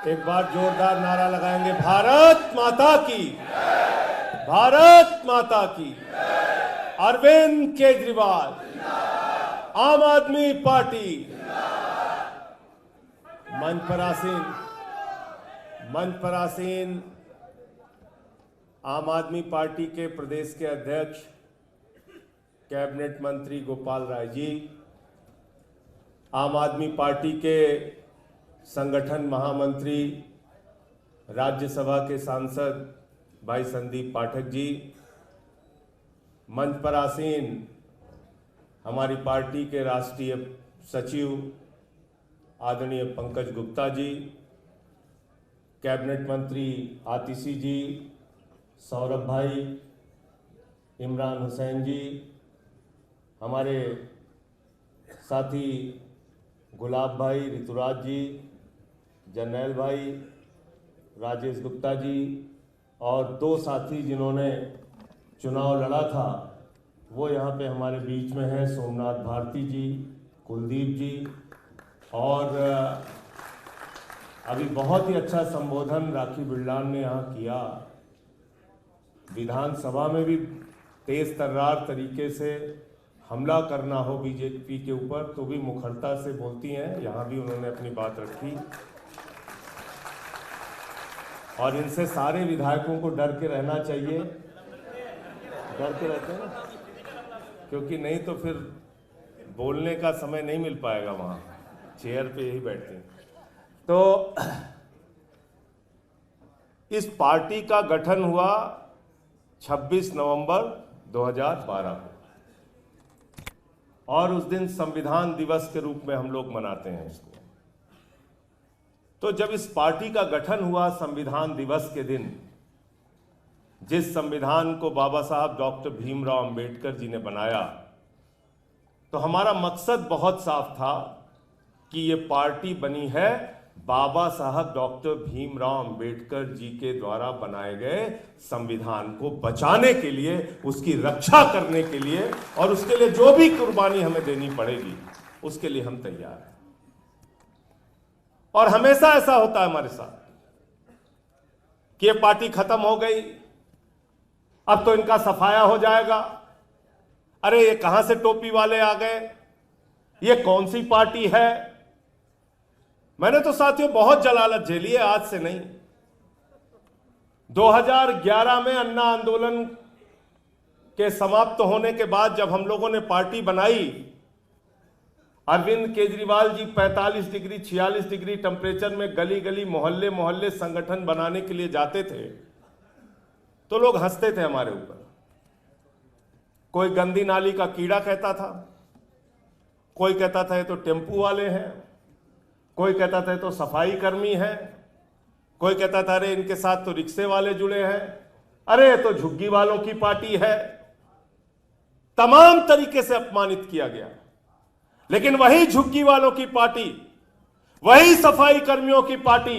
एक बार जोरदार नारा लगाएंगे, भारत माता की, भारत माता की। अरविंद केजरीवाल, आम आदमी पार्टी। मंच पर आसीन आम आदमी पार्टी के प्रदेश के अध्यक्ष कैबिनेट मंत्री गोपाल राय जी, आम आदमी पार्टी के संगठन महामंत्री राज्यसभा के सांसद भाई संदीप पाठक जी, मंच पर आसीन हमारी पार्टी के राष्ट्रीय सचिव आदरणीय पंकज गुप्ता जी, कैबिनेट मंत्री आतिशी जी, सौरभ भाई, इमरान हुसैन जी, हमारे साथी गुलाब भाई, ऋतुराज जी, जर्नैल भाई, राजेश गुप्ता जी और दो साथी जिन्होंने चुनाव लड़ा था वो यहाँ पे हमारे बीच में हैं, सोमनाथ भारती जी, कुलदीप जी। और अभी बहुत ही अच्छा संबोधन राखी बिरलान ने यहाँ किया। विधानसभा में भी तेज तर्रार तरीके से हमला करना हो बीजेपी के ऊपर तो भी मुखरता से बोलती हैं, यहाँ भी उन्होंने अपनी बात रखी। और इनसे सारे विधायकों को डर के रहना चाहिए, डर के रहते हैं क्योंकि नहीं तो फिर बोलने का समय नहीं मिल पाएगा, वहाँ चेयर पे ही बैठते हैं। तो इस पार्टी का गठन हुआ 26 नवंबर 2012 को और उस दिन संविधान दिवस के रूप में हम लोग मनाते हैं इसको। तो जब इस पार्टी का गठन हुआ संविधान दिवस के दिन, जिस संविधान को बाबा साहब डॉक्टर भीमराव अंबेडकर जी ने बनाया, तो हमारा मकसद बहुत साफ था कि ये पार्टी बनी है बाबा साहब डॉक्टर भीमराव अंबेडकर जी के द्वारा बनाए गए संविधान को बचाने के लिए, उसकी रक्षा करने के लिए, और उसके लिए जो भी कुर्बानी हमें देनी पड़ेगी उसके लिए हम तैयार हैं। और हमेशा ऐसा होता है हमारे साथ कि ये पार्टी खत्म हो गई, अब तो इनका सफाया हो जाएगा, अरे ये कहां से टोपी वाले आ गए, ये कौन सी पार्टी है। मैंने तो साथियों बहुत जलालत झेली है, आज से नहीं। 2011 में अन्ना आंदोलन के समाप्त होने के बाद जब हम लोगों ने पार्टी बनाई, Arvind Kejriwal ji 45 degree 46 degree temperature में गली गली मोहल्ले मोहल्ले संगठन बनाने के लिए जाते थे तो लोग हंसते थे हमारे ऊपर। कोई गंदी नाली का कीड़ा कहता था, कोई कहता था ये तो टेम्पू वाले हैं, कोई कहता था तो सफाई कर्मी है, कोई कहता था अरे इनके साथ तो रिक्शे वाले जुड़े हैं, अरे तो झुग्गी वालों की पार्टी है। तमाम तरीके से अपमानित किया गया। लेकिन वही झुग्गी वालों की पार्टी, वही सफाई कर्मियों की पार्टी,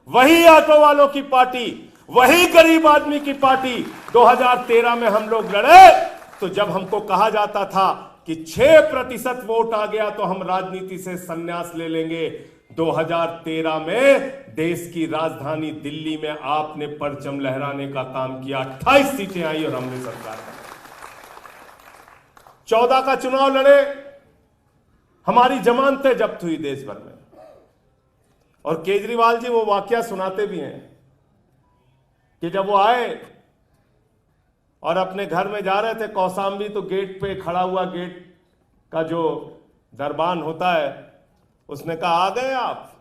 वही ऑटो वालों की पार्टी, वही गरीब आदमी की पार्टी 2013 में हम लोग लड़े। तो जब हमको कहा जाता था कि 6% वोट आ गया तो हम राजनीति से संन्यास ले लेंगे, 2013 में देश की राजधानी दिल्ली में आपने परचम लहराने का काम किया, 28 सीटें आई और हमने सरकार 14 का चुनाव लड़े, हमारी जमानतें जब्त हुई देश भर में। और केजरीवाल जी वो वाकया सुनाते भी हैं कि जब वो आए और अपने घर में जा रहे थे कौशाम्बी, तो गेट पे खड़ा हुआ, गेट का जो दरबान होता है, उसने कहा आ गए आप,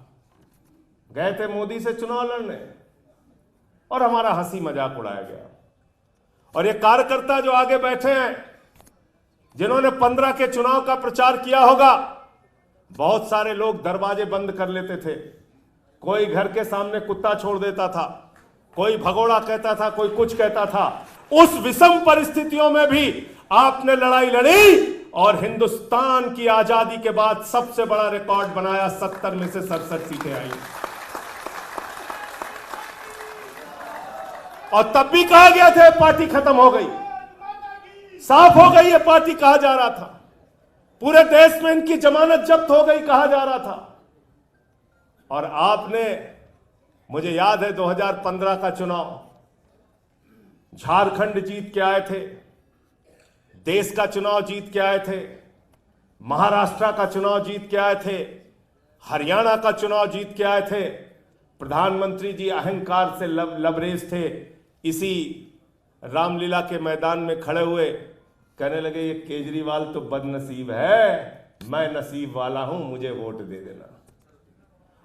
गए थे मोदी से चुनाव लड़ने, और हमारा हंसी मजाक उड़ाया गया। और ये कार्यकर्ता जो आगे बैठे हैं, जिन्होंने 15 के चुनाव का प्रचार किया होगा, बहुत सारे लोग दरवाजे बंद कर लेते थे, कोई घर के सामने कुत्ता छोड़ देता था, कोई भगोड़ा कहता था, कोई कुछ कहता था। उस विषम परिस्थितियों में भी आपने लड़ाई लड़ी और हिंदुस्तान की आजादी के बाद सबसे बड़ा रिकॉर्ड बनाया, 70 में से 67 सीटें आई। और तब भी कहा गया था पार्टी खत्म हो गई, साफ हो गई है पार्टी, कहा जा रहा था, पूरे देश में इनकी जमानत जब्त हो गई कहा जा रहा था। और आपने मुझे याद है 2015 का चुनाव, झारखंड जीत के आए थे, देश का चुनाव जीत के आए थे, महाराष्ट्र का चुनाव जीत के आए थे, हरियाणा का चुनाव जीत के आए थे। प्रधानमंत्री जी अहंकार से लबरेज थे। इसी रामलीला के मैदान में खड़े हुए कहने लगे, ये केजरीवाल तो बदनसीब है, मैं नसीब वाला हूं, मुझे वोट दे देना।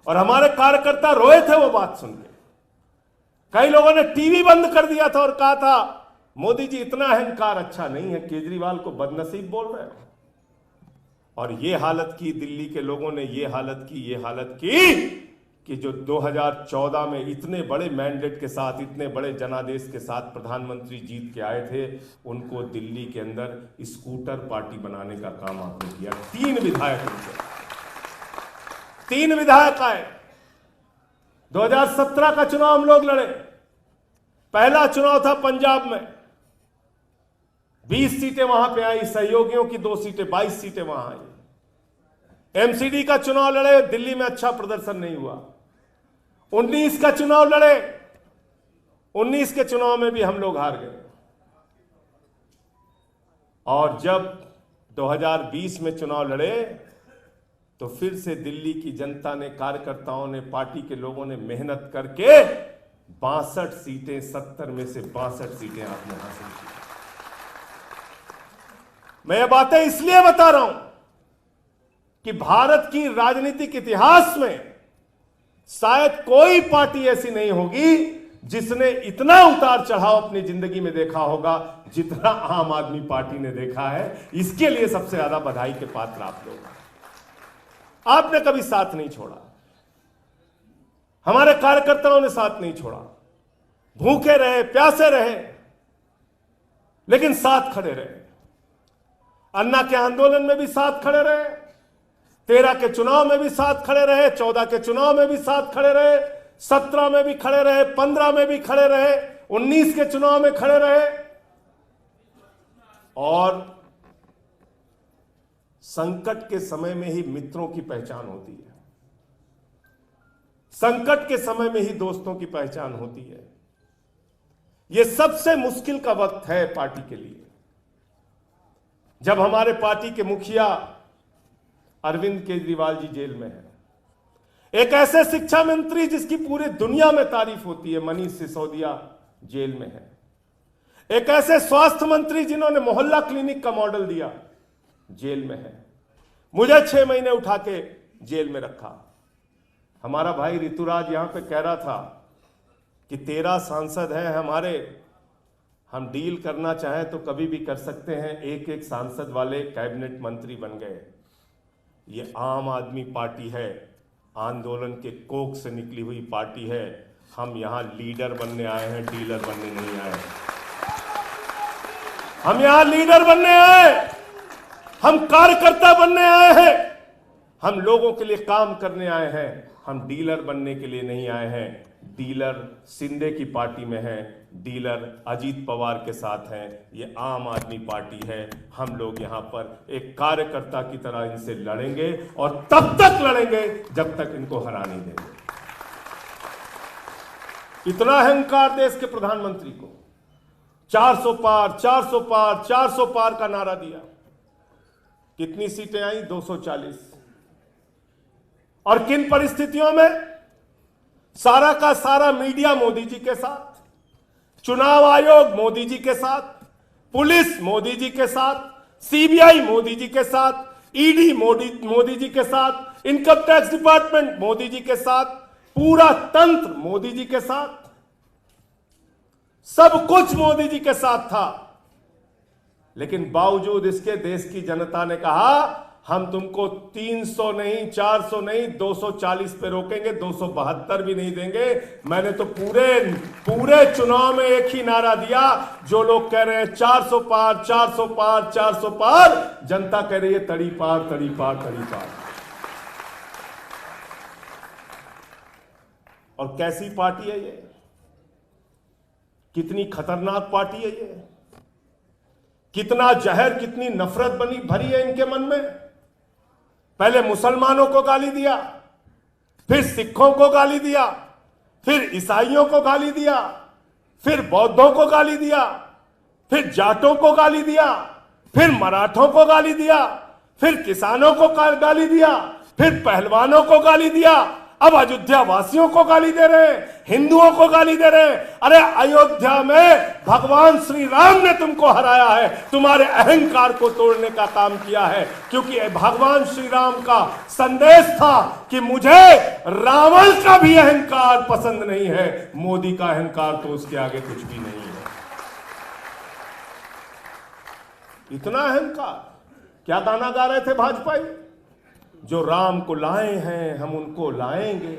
और हमारे कार्यकर्ता रोए थे वो बात सुन के। कई लोगों ने टीवी बंद कर दिया था और कहा था, मोदी जी इतना अहंकार अच्छा नहीं है, केजरीवाल को बदनसीब बोल रहे हो। और ये हालत की दिल्ली के लोगों ने, ये हालत की कि जो 2014 में इतने बड़े मैंडेट के साथ, इतने बड़े जनादेश के साथ प्रधानमंत्री जीत के आए थे, उनको दिल्ली के अंदर स्कूटर पार्टी बनाने का काम आपने किया। 3 विधायक उनसे, 3 विधायक आए। 2017 का चुनाव हम लोग लड़े। पहला चुनाव था पंजाब में, 20 सीटें वहां पे आई, सहयोगियों की 2 सीटें, 22 सीटें वहां आई। एमसीडी का चुनाव लड़े, दिल्ली में अच्छा प्रदर्शन नहीं हुआ। 19 का चुनाव लड़े, 19 के चुनाव में भी हम लोग हार गए। और जब 2020 में चुनाव लड़े तो फिर से दिल्ली की जनता ने, कार्यकर्ताओं ने, पार्टी के लोगों ने मेहनत करके 62 सीटें, 70 में से 62 सीटें आपने हासिल की। मैं ये बातें इसलिए बता रहा हूं कि भारत की राजनीतिक इतिहास में शायद कोई पार्टी ऐसी नहीं होगी जिसने इतना उतार चढ़ाव अपनी जिंदगी में देखा होगा जितना आम आदमी पार्टी ने देखा है। इसके लिए सबसे ज्यादा बधाई के पात्र आप लोग। आपने कभी साथ नहीं छोड़ा, हमारे कार्यकर्ताओं ने साथ नहीं छोड़ा, भूखे रहे, प्यासे रहे, लेकिन साथ खड़े रहे। अन्ना के आंदोलन में भी साथ खड़े रहे, 13 के चुनाव में भी साथ खड़े रहे, 14 के चुनाव में भी साथ खड़े रहे, 17 में भी खड़े रहे, 15 में भी खड़े रहे, 19 के चुनाव में खड़े रहे। और संकट के समय में ही मित्रों की पहचान होती है, संकट के समय में ही दोस्तों की पहचान होती है। यह सबसे मुश्किल का वक्त है पार्टी के लिए, जब हमारे पार्टी के मुखिया अरविंद केजरीवाल जी जेल में हैं। एक ऐसे शिक्षा मंत्री जिसकी पूरी दुनिया में तारीफ होती है, मनीष सिसोदिया जेल में है। एक ऐसे स्वास्थ्य मंत्री जिन्होंने मोहल्ला क्लिनिक का मॉडल दिया, जेल में है। मुझे 6 महीने उठा के जेल में रखा। हमारा भाई ऋतुराज यहां पे कह रहा था कि 13 सांसद हैं हमारे, हम डील करना चाहें तो कभी भी कर सकते हैं। एक एक सांसद वाले कैबिनेट मंत्री बन गए। ये आम आदमी पार्टी है, आंदोलन के कोख से निकली हुई पार्टी है। हम यहां लीडर बनने आए हैं, डीलर बनने नहीं आए। हम यहां लीडर बनने आए, हम कार्यकर्ता बनने आए हैं, हम लोगों के लिए काम करने आए हैं। हम डीलर बनने के लिए नहीं आए हैं। डीलर शिंदे की पार्टी में है, डीलर अजीत पवार के साथ हैं। ये आम आदमी पार्टी है। हम लोग यहां पर एक कार्यकर्ता की तरह इनसे लड़ेंगे और तब तक लड़ेंगे जब तक इनको हरा नहीं देंगे। इतना अहंकार देश के प्रधानमंत्री को, 400 पार 400 पार 400 पार का नारा दिया। कितनी सीटें आई? 240। और किन परिस्थितियों में? सारा का सारा मीडिया मोदी जी के साथ, चुनाव आयोग मोदी जी के साथ, पुलिस मोदी जी के साथ, सीबीआई मोदी जी के साथ, ईडी मोदी जी के साथ, income tax department Modi ji के साथ, पूरा तंत्र मोदी जी के साथ, सब कुछ मोदी जी के साथ था। लेकिन बावजूद इसके देश की जनता ने कहा, हम तुमको 300 नहीं, 400 नहीं, 240 पे रोकेंगे, 272 भी नहीं देंगे। मैंने तो पूरे चुनाव में एक ही नारा दिया। जो लोग कह रहे हैं 400 पार 400 पार 400 पार, जनता कह रही है तड़ी पार तड़ी पार तड़ी पार। और कैसी पार्टी है ये? कितनी खतरनाक पार्टी है ये? कितना जहर, कितनी नफरत भरी है इनके मन में। पहले मुसलमानों को गाली दिया, फिर सिखों को गाली दिया, फिर ईसाइयों को गाली दिया, फिर बौद्धों को गाली दिया, फिर जाटों को गाली दिया, फिर मराठों को गाली दिया, फिर किसानों को गाली दिया, फिर पहलवानों को गाली दिया, अब अयोध्या वासियों को गाली दे रहे हैं, हिंदुओं को गाली दे रहे हैं। अरे अयोध्या में भगवान श्री राम ने तुमको हराया है, तुम्हारे अहंकार को तोड़ने का काम किया है, क्योंकि भगवान श्री राम का संदेश था कि मुझे रावण का भी अहंकार पसंद नहीं है, मोदी का अहंकार तो उसके आगे कुछ भी नहीं है। इतना अहंकार। क्या गाना गा रहे थे भाजपाई? जो राम को लाए हैं हम उनको लाएंगे,